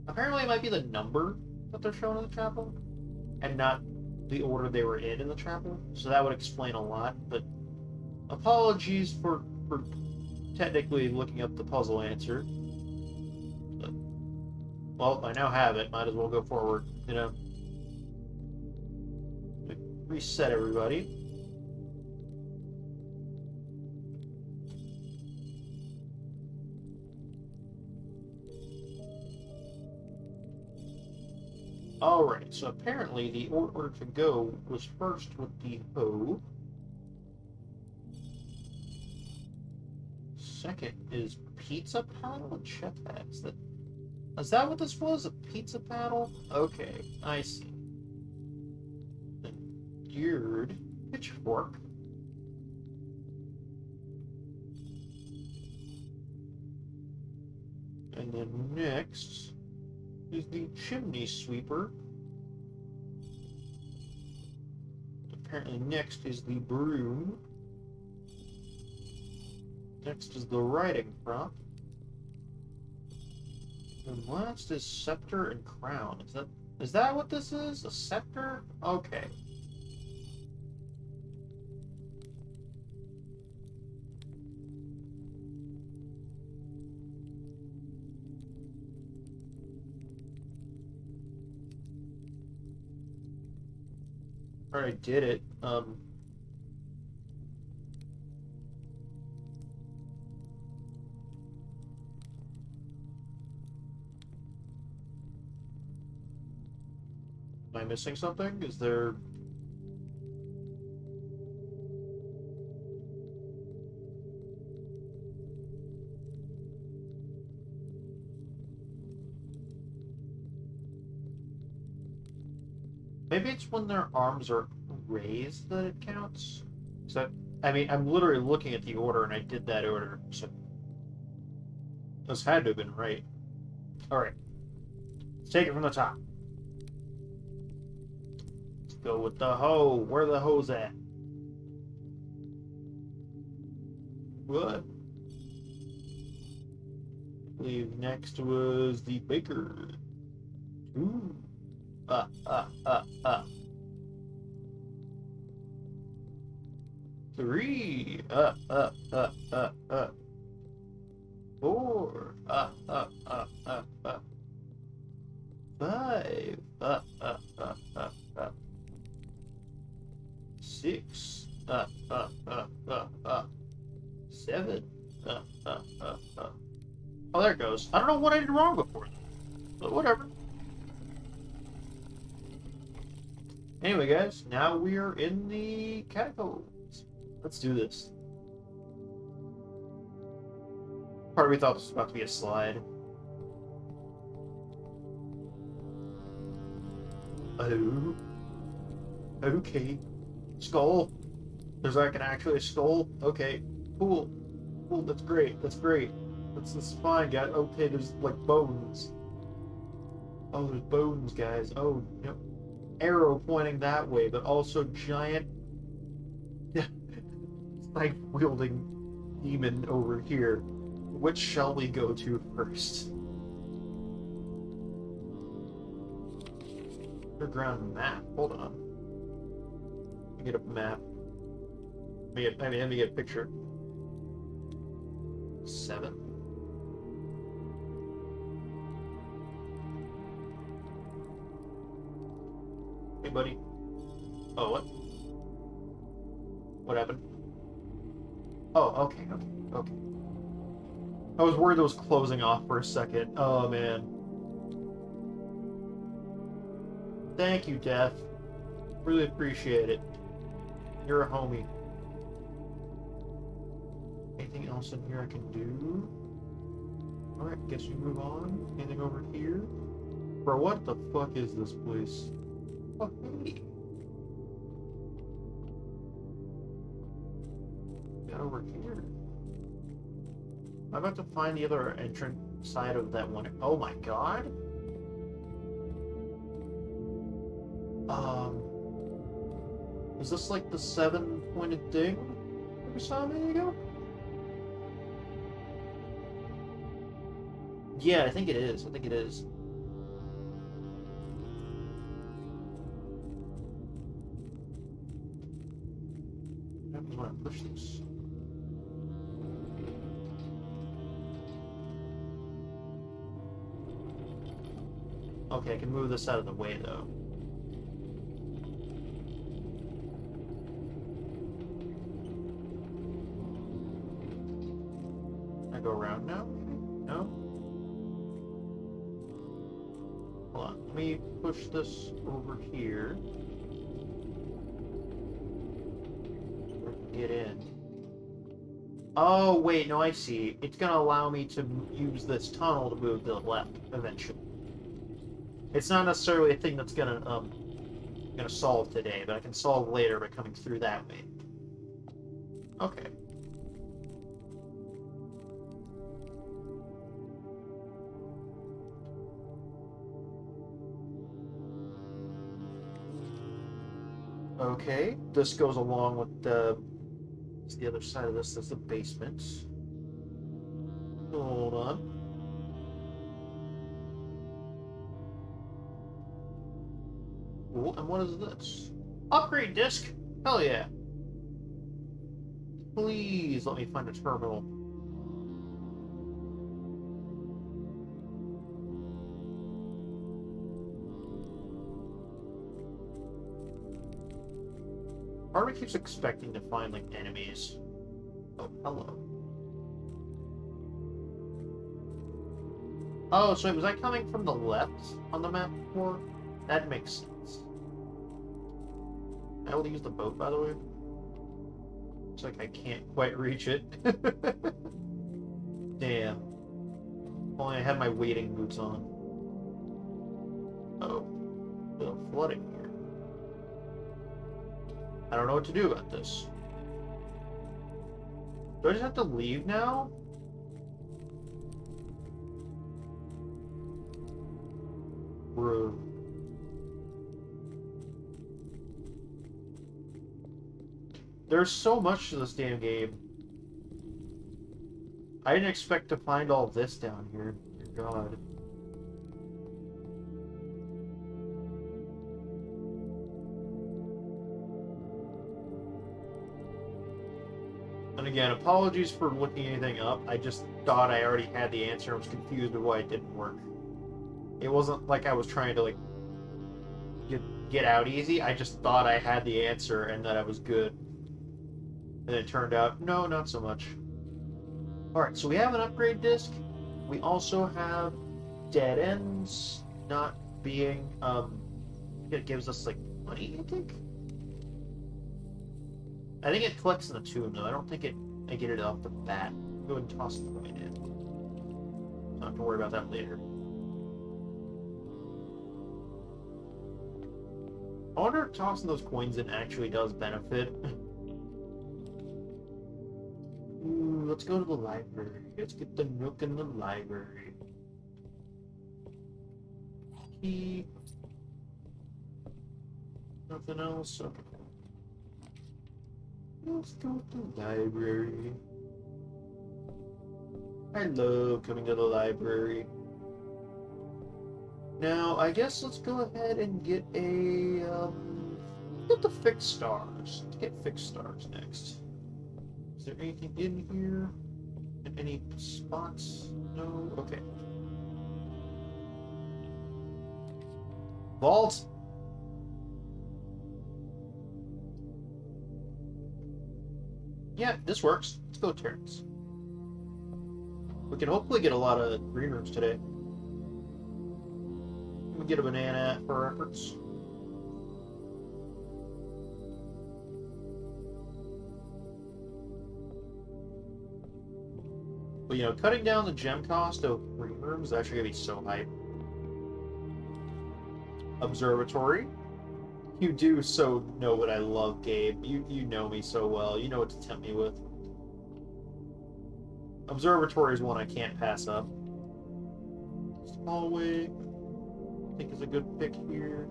Apparently it might be the number that they're showing in the chapel, and not the order they were in the chapel, so that would explain a lot, but apologies for technically looking up the puzzle answer. But, well, I now have it. Might as well go forward, you know. Reset everybody. Alright, so apparently the order to go was first with the hoe. Second is pizza paddle and chef hat. Is that what this was? A pizza paddle? Okay, I see. Then geared pitchfork. And then next is the chimney sweeper. Apparently next is the broom. Next is the writing prop. And last is scepter and crown. Is that what this is? A scepter? Okay. Alright, I did it. Am I missing something? Is there... Maybe it's when their arms are raised that it counts? So, I mean, I'm literally looking at the order and I did that order, so... This had to have been right. Alright. Let's take it from the top. Let's go with the hoe. Where the hoe's at? What? I believe next was the baker. Ooh. 3. 4. 5. 6. 7. Oh, there it goes. I don't know what I did wrong before, but whatever. Anyway, guys, now we are in the catacombs. Let's do this. Part of me thought this was about to be a slide. Oh. Okay. Skull. There's like an actual skull? Okay, cool. Cool, that's great, that's great. That's fine, guys. Okay, there's like bones. Oh, there's bones, guys. Oh, yep. Arrow pointing that way, but also giant knife-wielding demon over here. Which shall we go to first? Underground map. Hold on. Let me get a map. Let me get a picture. 7. Hey, buddy. Oh, what? What happened? Oh, okay. I was worried it was closing off for a second. Oh, man. Thank you, Death. Really appreciate it. You're a homie. Anything else in here I can do? Alright, guess we move on. Anything over here? Bro, what the fuck is this place? Fuck me. Got over here. I'm about to find the other entrance side of that one. Oh my god. Is this like the 7-pointed thing that we saw a minute ago? Yeah, I think it is. I think it is. What happens when I push this? Okay, I can move this out of the way, though. Can I go around now? No? Hold on. Let me push this over here. Get in. Oh, wait, no, I see. It's gonna allow me to use this tunnel to move to the left, eventually. It's not necessarily a thing that's gonna solve today, but I can solve later by coming through that way. Okay. Okay, this goes along with it's the other side of this. That's the basement. Hold on. Cool, and what is this? Upgrade disc? Hell yeah. Please let me find a terminal. Part of me keeps expecting to find, like, enemies. Oh, hello. Oh, so was I coming from the left on the map before? That makes sense. I will use the boat, by the way. Looks like I can't quite reach it. Damn. Only I had my wading boots on. Oh. A little flooding here. I don't know what to do about this. Do I just have to leave now? Bro. There's so much to this damn game. I didn't expect to find all this down here. Dear God. And again, apologies for looking anything up. I just thought I already had the answer. I was confused with why it didn't work. It wasn't like I was trying to, like, get out easy. I just thought I had the answer and that I was good. And it turned out, no, not so much. Alright, so we have an upgrade disc. We also have dead ends not being, it gives us, like, money, I think? I think it collects in the tomb, though. I don't think I get it off the bat. Go ahead and toss the coin in. Don't have to worry about that later. I wonder if tossing those coins in actually does benefit. let's go to the library. Let's get the nook in the library. Key. Nothing else? Okay. Let's go to the library. I love coming to the library. Now, I guess let's go ahead and get get the fixed stars. Let's get fixed stars next. Is there anything in here? Any spots? No? Okay. Vault! Yeah, this works. Let's go, Terrence. We can hopefully get a lot of green rooms today. We get a banana for our efforts. But, you know, cutting down the gem cost of green rooms is actually going to be so hype. Observatory. You do so know what I love, Gabe. You know me so well. You know what to tempt me with. Observatory is one I can't pass up. Hallway, I think is a good pick here.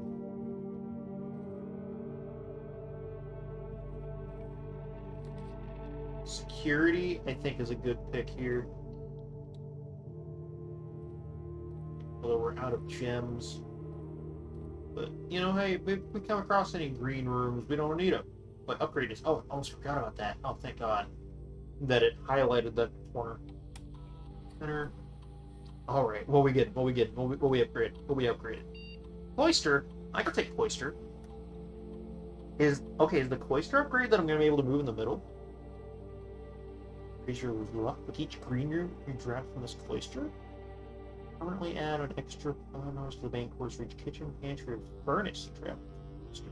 Security, I think, is a good pick here. Although we're out of gems. But, you know, hey, if we come across any green rooms, we don't need them. But upgrade is... Oh, I almost forgot about that. Oh, thank God. That it highlighted that corner. Center. Alright, what we get? What we get? What we upgrade? What we upgraded? Cloister? I can take Cloister. Is the Cloister upgrade that I'm going to be able to move in the middle? Raise your luck with each green room you draft from this Cloister? Currently add an extra bonus to the main course for each kitchen, pantry, or furnace to draft Cloister.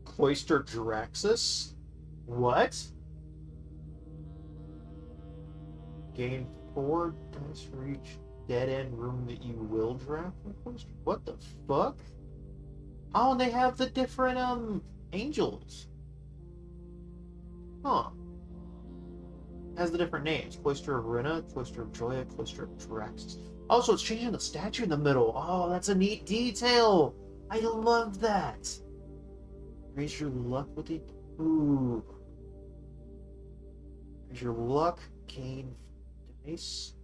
Cloister Draxus? What? Gain 4 dice for each dead-end room that you will draft from Cloister? What the fuck? Oh, and they have the different, angels. Huh. Has the different names. Cloister of Rena, Cloister of Joya, Cloister of Draxus. Oh, so it's changing the statue in the middle. Oh, that's a neat detail. I love that. Raise your luck with the... Ooh. Raise your luck. Gain dice.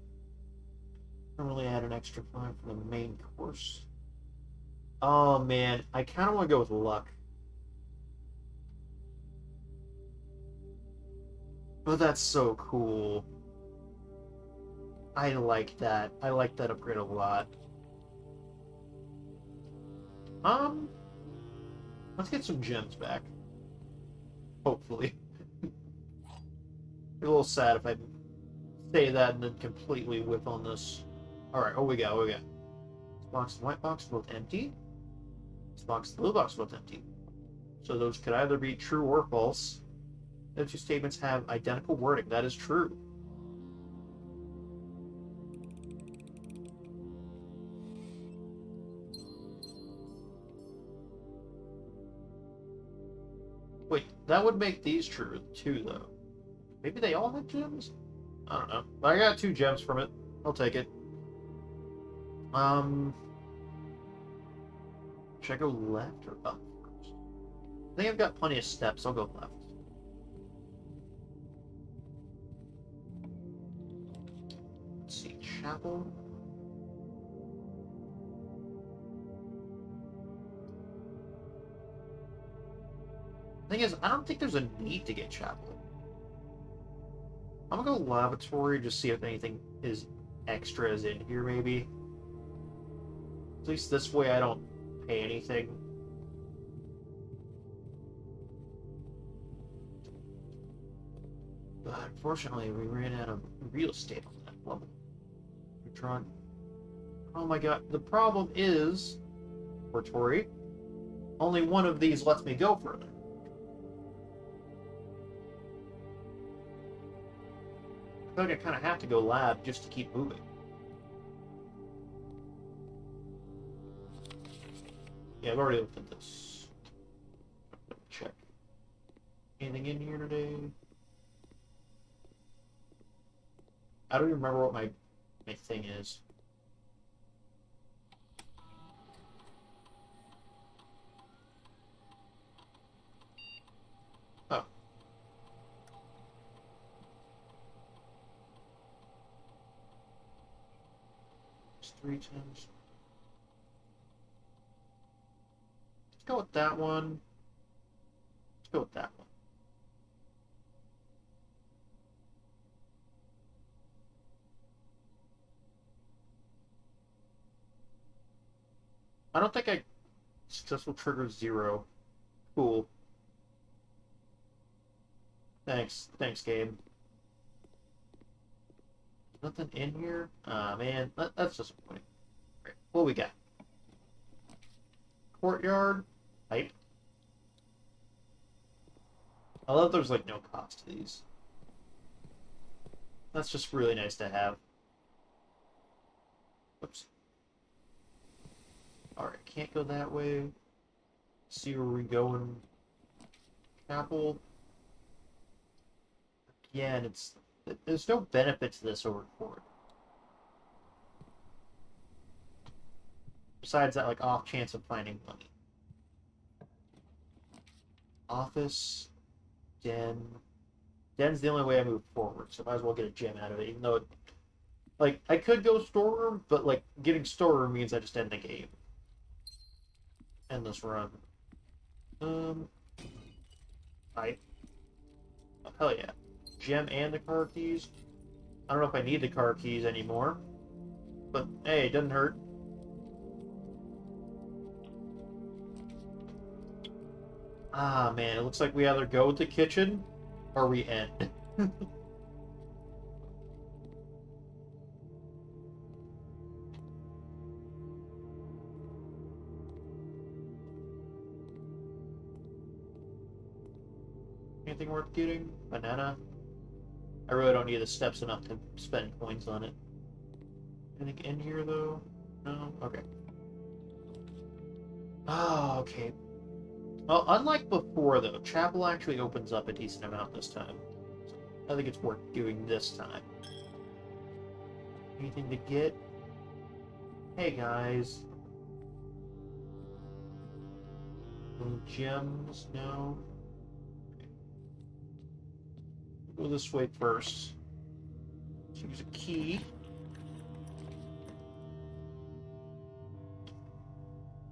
Normally add an extra 5 for the main course. Oh, man. I kind of want to go with luck. But that's so cool. I like that. I like that upgrade a lot. Let's get some gems back. Hopefully. Be a little sad if I say that and then completely whip on this. Alright, what we got? What we got? This box and white box both empty. This box and blue box both empty. So those could either be true or false. Those two statements have identical wording. That is true. Wait, that would make these true too, though. Maybe they all have gems? I don't know. But I got 2 gems from it. I'll take it. Should I go left or up first? I think I've got plenty of steps. I'll go left. Let's see. Chapel. Thing is, I don't think there's a need to get chapel. I'm gonna go lavatory, just see if anything is extras in here, maybe. At least this way I don't pay anything. But unfortunately, we ran out of real estate on that level. We're trying... Oh my god, the problem is... Laboratory. Only one of these lets me go further. I feel like I kind of have to go lab just to keep moving. Yeah, I've already looked at this. Check. Anything in here today? I don't even remember what my thing is. Oh. It's 3 times. Let's go with that one. Let's go with that one. I don't think I successful trigger 0. Cool. Thanks, game. Nothing in here? Ah, man, that's disappointing. Right, what we got? Courtyard, pipe. I love there's like no cost to these. That's just really nice to have. Whoops. Alright, can't go that way. See where we going. Chapel. Again, there's no benefit to this over record. Besides that, like, off chance of finding money. Office. Den. Den's the only way I move forward, so I might as well get a gem out of it, even though like, I could go storeroom, but, like, getting storeroom means I just end the game. End this run. Pipe. Oh, hell yeah. Gem and the car keys. I don't know if I need the car keys anymore, but hey, it doesn't hurt. Ah, man, it looks like we either go with the kitchen or we end. Anything worth getting? Banana? I really don't need the steps enough to spend points on it. Anything in here, though? No? Okay. Oh, okay. Well, unlike before, though, Chapel actually opens up a decent amount this time. So I think it's worth doing this time. Anything to get? Hey, guys. Any gems? No? Go this way first. Use a key.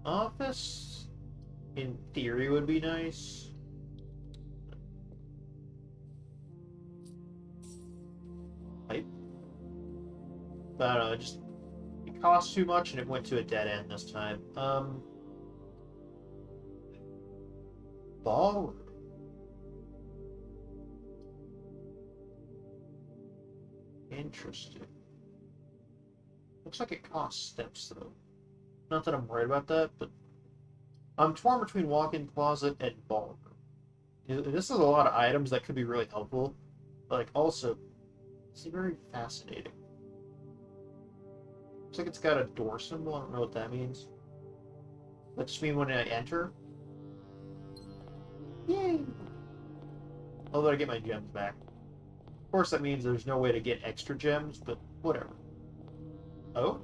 Office, in theory, would be nice. Pipe. But I don't know, it cost too much and it went to a dead end this time. Ballroom. Interesting. Looks like it costs steps, though. Not that I'm worried about that, but I'm torn between walk-in closet and ballroom. This is a lot of items that could be really helpful, but like also, it's very fascinating. Looks like it's got a door symbol. I don't know what that means. That just mean when I enter? Yay! Although I get my gems back. Of course, that means there's no way to get extra gems, but whatever. Oh?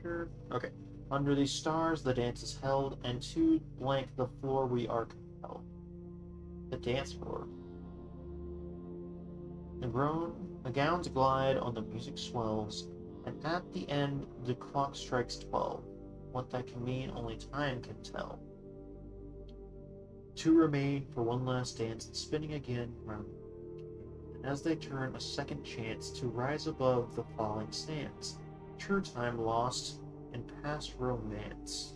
Sure. Okay. Under these stars, the dance is held, and to blank the floor we are compelled. The dance floor. The gowns glide on the music swells, and at the end, the clock strikes 12. What that can mean, only time can tell. Two remain for one last dance, and spinning again round. And as they turn, a second chance to rise above the falling stands. True time lost in past romance.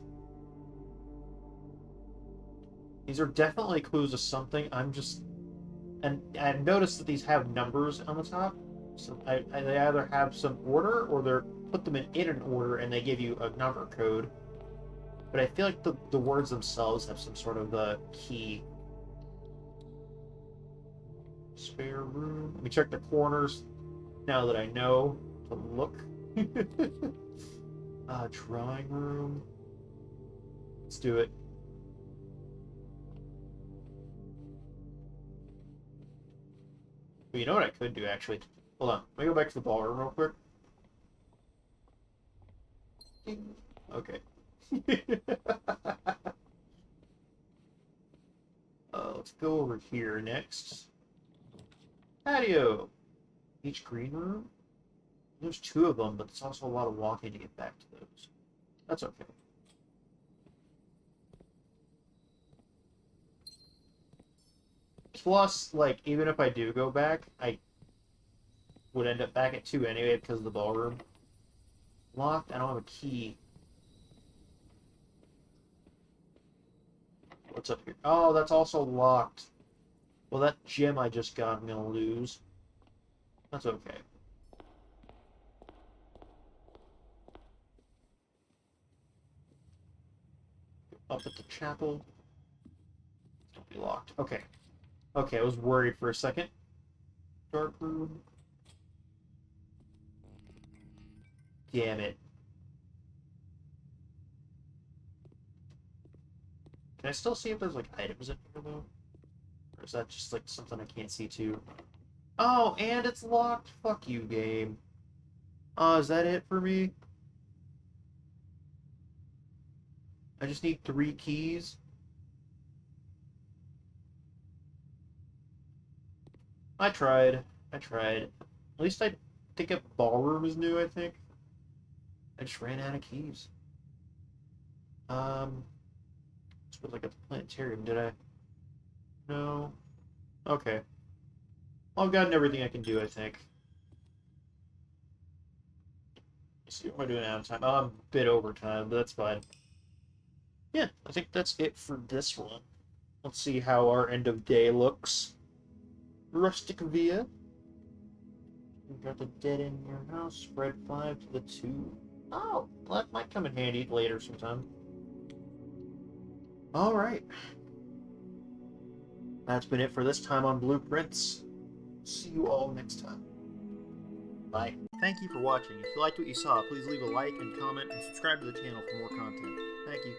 These are definitely clues to something. And I've noticed that these have numbers on the top. So they either have some order or they're put them in an order and they give you a number code. But I feel like the words themselves have some sort of key. Spare room. Let me check the corners now that I know to look. Drawing room. Let's do it. But you know what I could do, actually? Hold on. Let me go back to the ballroom real quick. Okay. Let's go over here next. Patio. Each green room? There's 2 of them, but it's also a lot of walking to get back to those. That's okay. Plus, like, even if I do go back, I would end up back at 2 anyway because of the ballroom. Locked? I don't have a key. What's up here? Oh, that's also locked. Well, that gem I just got, I'm gonna lose. That's okay. Up at the chapel. Don't be locked. Okay. Okay, I was worried for a second. Dark room. Damn it. Can I still see if there's, like, items in here, though? Or is that just, like, something I can't see, too? Oh, and it's locked? Fuck you, game. Is that it for me? I just need 3 keys? I tried. I tried. At least I think a ballroom is new, I think. I just ran out of keys. This was like a planetarium, did I? No. Okay. Well, I've gotten everything I can do, I think. Let's see, what am I doing out of time? Oh, I'm a bit over time, but that's fine. Yeah, I think that's it for this one. Let's see how our end of day looks. Rustic Via. You've got the dead in your house. Spread 5 to the 2. Oh, well, that might come in handy later sometime. Alright. That's been it for this time on Blueprints. See you all next time. Bye. Thank you for watching. If you liked what you saw, please leave a like and comment and subscribe to the channel for more content. Thank you.